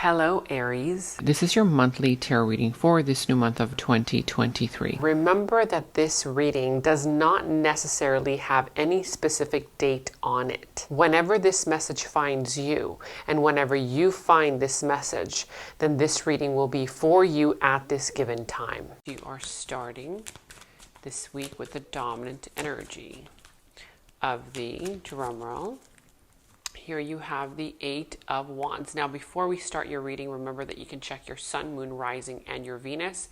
Hello, Aries. This is your monthly tarot reading for this new month of 2023. Remember that this reading does not necessarily have any specific date on it. Whenever this message finds you, and whenever you find this message, then this reading will be for you at this given time. You are starting this week with the dominant energy of the drumroll. Here you have the Eight of Wands. Now, before we start your reading, remember that you can check your Sun, Moon, Rising, and your Venus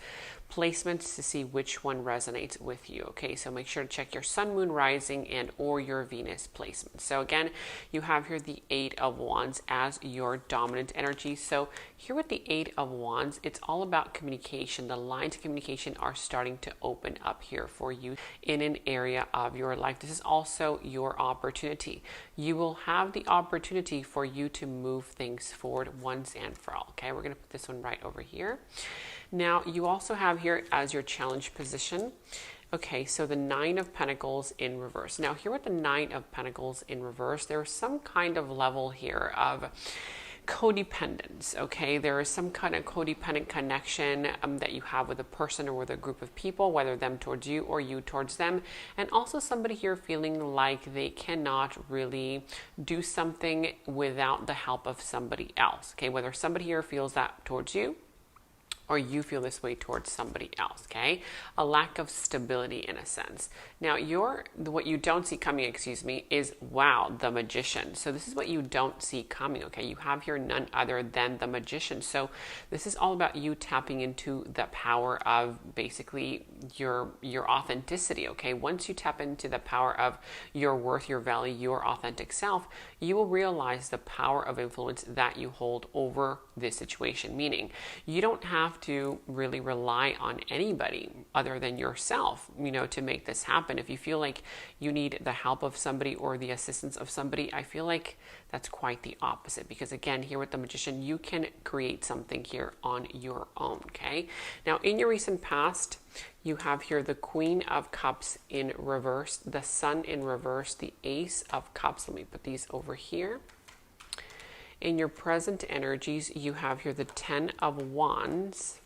placements to see which one resonates with you. Okay, so make sure to check your Sun, Moon, Rising, and or your Venus placement. So again, you have here the Eight of Wands as your dominant energy. So here with the Eight of Wands, it's all about communication. The lines of communication are starting to open up here for you in an area of your life. This is also your opportunity. You will have the opportunity for you to move things forward once and for all. Okay, we're going to put this one right over here. Now, you also have here as your challenge position. Okay, so the Nine of Pentacles in reverse. Now, here with the Nine of Pentacles in reverse, there is some kind of level here of codependence. Okay, there is some kind of codependent connection that you have with a person or with a group of people, whether them towards you or you towards them, and also somebody here feeling like they cannot really do something without the help of somebody else. Okay, whether somebody here feels that towards you or you feel this way towards somebody else. Okay, a lack of stability in a sense. Now, what you don't see coming, is wow, the Magician. So this is what you don't see coming. Okay, you have here none other than the Magician. So this is all about you tapping into the power of basically your authenticity. Okay, once you tap into the power of your worth, your value, your authentic self, you will realize the power of influence that you hold over this situation. Meaning, you don't have to really rely on anybody other than yourself, to make this happen. If you feel like you need the help of somebody or the assistance of somebody, I feel like that's quite the opposite, because again, here with the Magician, you can create something here on your own. Okay, now in your recent past, you have here the Queen of Cups in reverse, the Sun in reverse, the Ace of Cups. Let me put these over here. In your present energies, you have here the Ten of Wands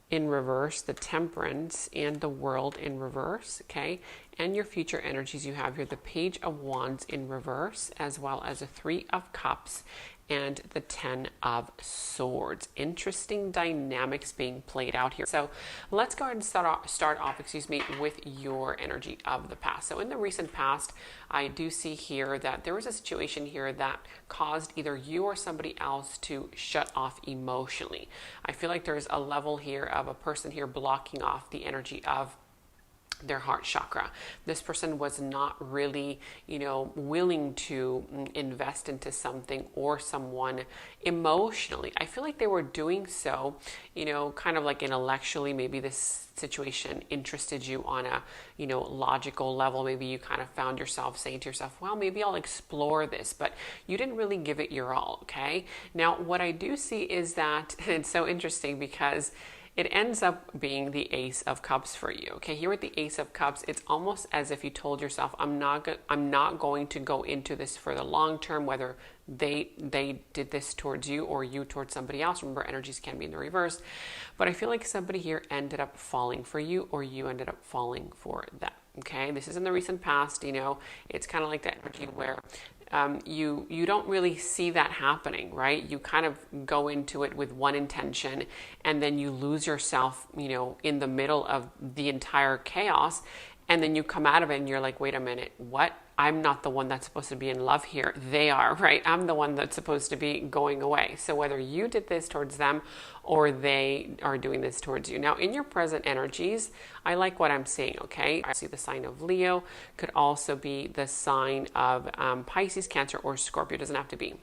in reverse, the Temperance, and the World in reverse. Okay, and your future energies, you have here the Page of Wands in reverse, as well as the Three of Cups and the Ten of Swords. Interesting dynamics being played out here. So let's go ahead and start off, with your energy of the past. So in the recent past, I do see here that there was a situation here that caused either you or somebody else to shut off emotionally. I feel like there's a level here of a person here blocking off the energy of their heart chakra. This person was not really, willing to invest into something or someone emotionally. I feel like they were doing so, kind of like intellectually. Maybe this situation interested you on a, logical level. Maybe you kind of found yourself saying to yourself, well, maybe I'll explore this, but you didn't really give it your all. Okay. Now, what I do see is that it's so interesting because it ends up being the Ace of Cups for you. Okay, here with the Ace of Cups, it's almost as if you told yourself, I'm not going to go into this for the long term, whether they did this towards you or you towards somebody else. Remember, energies can be in the reverse. But I feel like somebody here ended up falling for you or you ended up falling for them. Okay, this is in the recent past. It's kind of like that energy where you don't really see that happening, right? You kind of go into it with one intention and then you lose yourself, in the middle of the entire chaos. And then you come out of it and you're like, wait a minute, what? I'm not the one that's supposed to be in love here. They are, right? I'm the one that's supposed to be going away. So whether you did this towards them or they are doing this towards you. Now, in your present energies, I like what I'm seeing, okay? I see the sign of Leo, could also be the sign of Pisces, Cancer, or Scorpio. It doesn't have to be.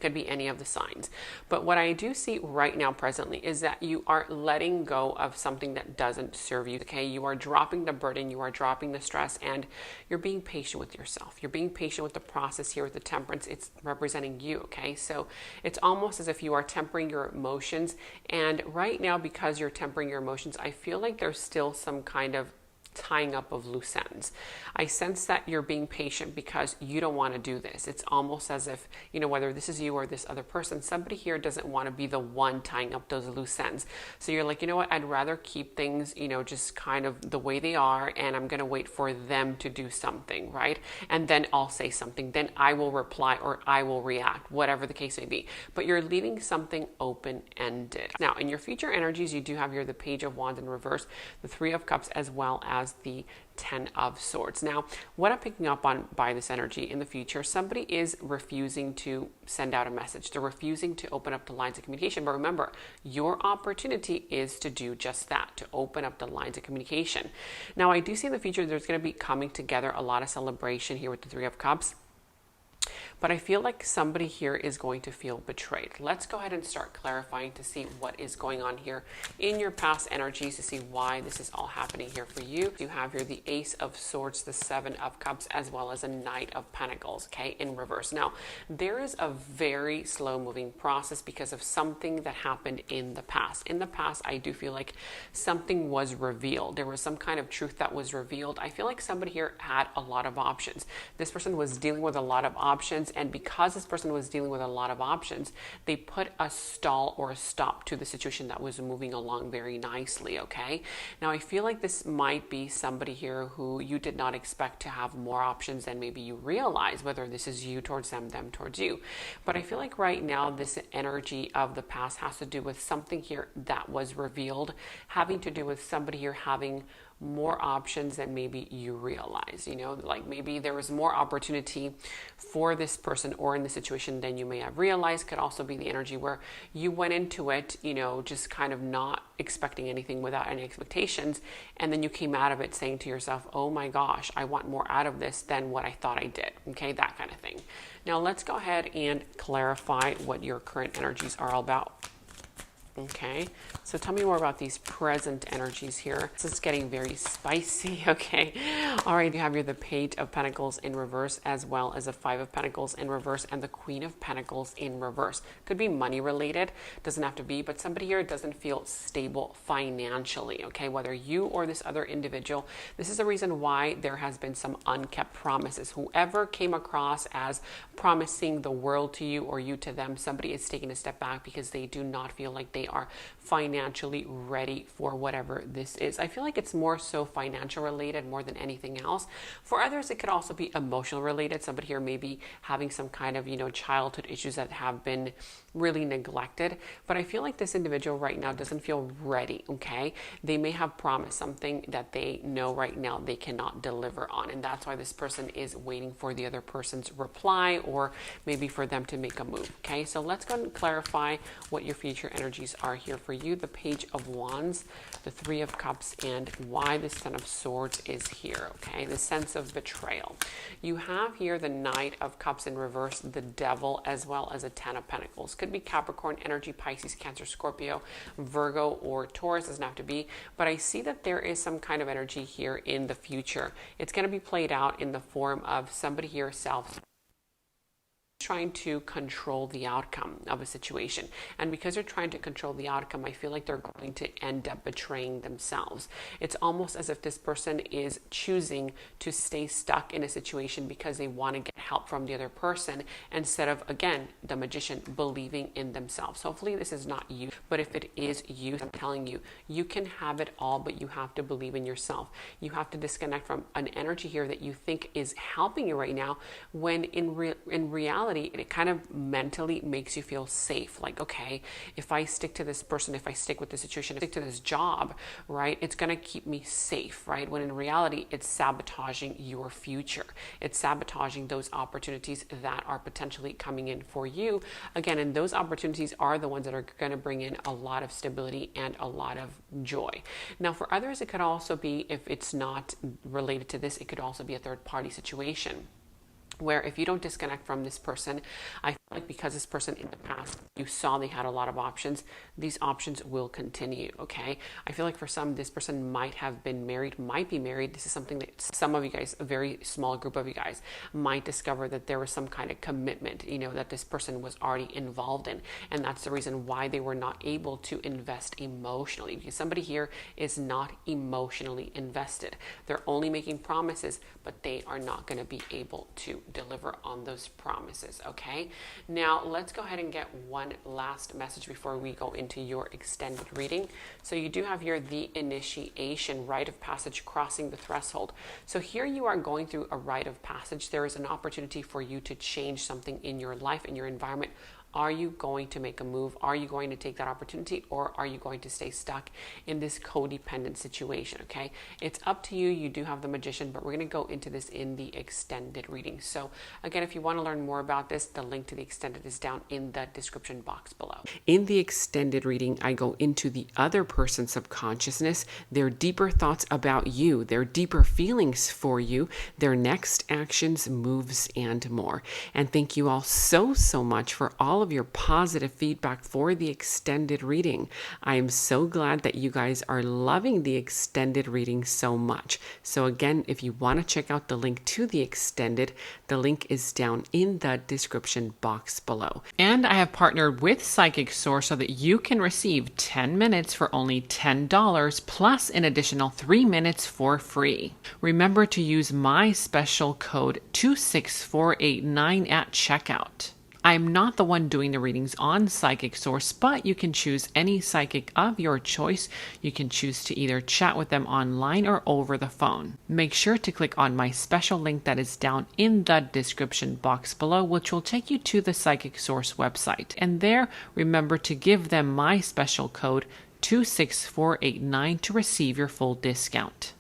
Could be any of the signs. But what I do see right now presently is that you are letting go of something that doesn't serve you. Okay, you are dropping the burden, you are dropping the stress, and you're being patient with yourself. You're being patient with the process here with the Temperance. It's representing you. Okay, so it's almost as if you are tempering your emotions. And right now, because you're tempering your emotions, I feel like there's still some kind of tying up of loose ends. I sense that you're being patient because you don't want to do this. It's almost as if, whether this is you or this other person, somebody here doesn't want to be the one tying up those loose ends. So you're like, you know what, I'd rather keep things, just kind of the way they are, and I'm going to wait for them to do something, right? And then I'll say something. Then I will reply or I will react, whatever the case may be. But you're leaving something open-ended. Now, in your future energies, you do have here the Page of Wands in reverse, the Three of Cups, as well as the Ten of Swords. Now, what I'm picking up on by this energy in the future, somebody is refusing to send out a message. They're refusing to open up the lines of communication. But remember, your opportunity is to do just that, to open up the lines of communication. Now, I do see in the future there's going to be coming together a lot of celebration here with the Three of Cups. But I feel like somebody here is going to feel betrayed. Let's go ahead and start clarifying to see what is going on here in your past energies, to see why this is all happening here for you. You have here the Ace of Swords, the Seven of Cups, as well as a Knight of Pentacles, okay, in reverse. Now, there is a very slow moving process because of something that happened in the past. In the past, I do feel like something was revealed. There was some kind of truth that was revealed. I feel like somebody here had a lot of options. This person was dealing with a lot of options, and because this person was dealing with a lot of options, they put a stall or a stop to the situation that was moving along very nicely, okay? Now, I feel like this might be somebody here who you did not expect to have more options than maybe you realize, whether this is you towards them towards you. But I feel like right now, this energy of the past has to do with something here that was revealed, having to do with somebody here having more options than maybe you realize, like maybe there was more opportunity for this person or in the situation than you may have realized. Could also be the energy where you went into it, just kind of not expecting anything without any expectations. And then you came out of it saying to yourself, oh my gosh, I want more out of this than what I thought I did. Okay, that kind of thing. Now let's go ahead and clarify what your current energies are all about. Okay, so tell me more about these present energies here. This is getting very spicy, okay? All right, you have here the Page of Pentacles in reverse, as well as the Five of Pentacles in reverse, and the Queen of Pentacles in reverse. Could be money related, doesn't have to be, but somebody here doesn't feel stable financially, okay? Whether you or this other individual, this is the reason why there has been some unkept promises. Whoever came across as promising the world to you or you to them, somebody is taking a step back because they do not feel like they are financially ready for whatever this is. I feel like it's more so financial related more than anything else. For others, it could also be emotional related. Somebody here may be having some kind of, childhood issues that have been really neglected. But I feel like this individual right now doesn't feel ready, okay? They may have promised something that they know right now they cannot deliver on. And that's why this person is waiting for the other person's reply or maybe for them to make a move, okay? So let's go and clarify what your future energies are here for you. The Page of Wands, the Three of Cups, and why the Ten of Swords is here, okay? The sense of betrayal. You have here the Knight of Cups in reverse, the Devil, as well as a Ten of Pentacles. Could be Capricorn energy, Pisces, Cancer, Scorpio, Virgo, or Taurus. Doesn't have to be, but I see that there is some kind of energy here in the future. It's going to be played out in the form of somebody here trying to control the outcome of a situation. And because they're trying to control the outcome, I feel like they're going to end up betraying themselves. It's almost as if this person is choosing to stay stuck in a situation because they want to get help from the other person instead of, again, the Magician, believing in themselves. Hopefully this is not you, but if it is you, I'm telling you, you can have it all, but you have to believe in yourself. You have to disconnect from an energy here that you think is helping you right now, when in reality, it kind of mentally makes you feel safe. Like, okay, if I stick to this person, if I stick with the situation, if I stick to this job, right, it's going to keep me safe, right? When in reality, it's sabotaging your future. It's sabotaging those opportunities that are potentially coming in for you. Again, and those opportunities are the ones that are going to bring in a lot of stability and a lot of joy. Now, for others, it could also be, if it's not related to this, it could also be a third party situation. where if you don't disconnect from this person, I feel like because this person in the past, you saw they had a lot of options, these options will continue, okay? I feel like for some, this person might have been married, might be married. This is something that some of you guys, a very small group of you guys, might discover that there was some kind of commitment, you know, that this person was already involved in. And that's the reason why they were not able to invest emotionally, because somebody here is not emotionally invested. They're only making promises, but they are not going to be able to deliver on those promises, okay? Now, let's go ahead and get one last message before we go into your extended reading. So you do have here the initiation, rite of passage, crossing the threshold. So here you are going through a rite of passage. There is an opportunity for you to change something in your life, in your environment. Are you going to make a move? Are you going to take that opportunity, or are you going to stay stuck in this codependent situation? Okay, it's up to you. You do have the Magician, but we're going to go into this in the extended reading. So again, if you want to learn more about this, the link to the extended is down in the description box below. In the extended reading, I go into the other person's subconsciousness, their deeper thoughts about you, their deeper feelings for you, their next actions, moves, and more. And thank you all so much for all of your positive feedback for the extended reading. I am so glad that you guys are loving the extended reading so much. So again, if you want to check out the link to the extended, the link is down in the description box below. And I have partnered with Psychic Source so that you can receive 10 minutes for only $10 plus an additional 3 minutes for free. Remember to use my special code 26489 at checkout. I'm not the one doing the readings on Psychic Source, but you can choose any psychic of your choice. You can choose to either chat with them online or over the phone. Make sure to click on my special link that is down in the description box below, which will take you to the Psychic Source website. And there, remember to give them my special code 26489 to receive your full discount.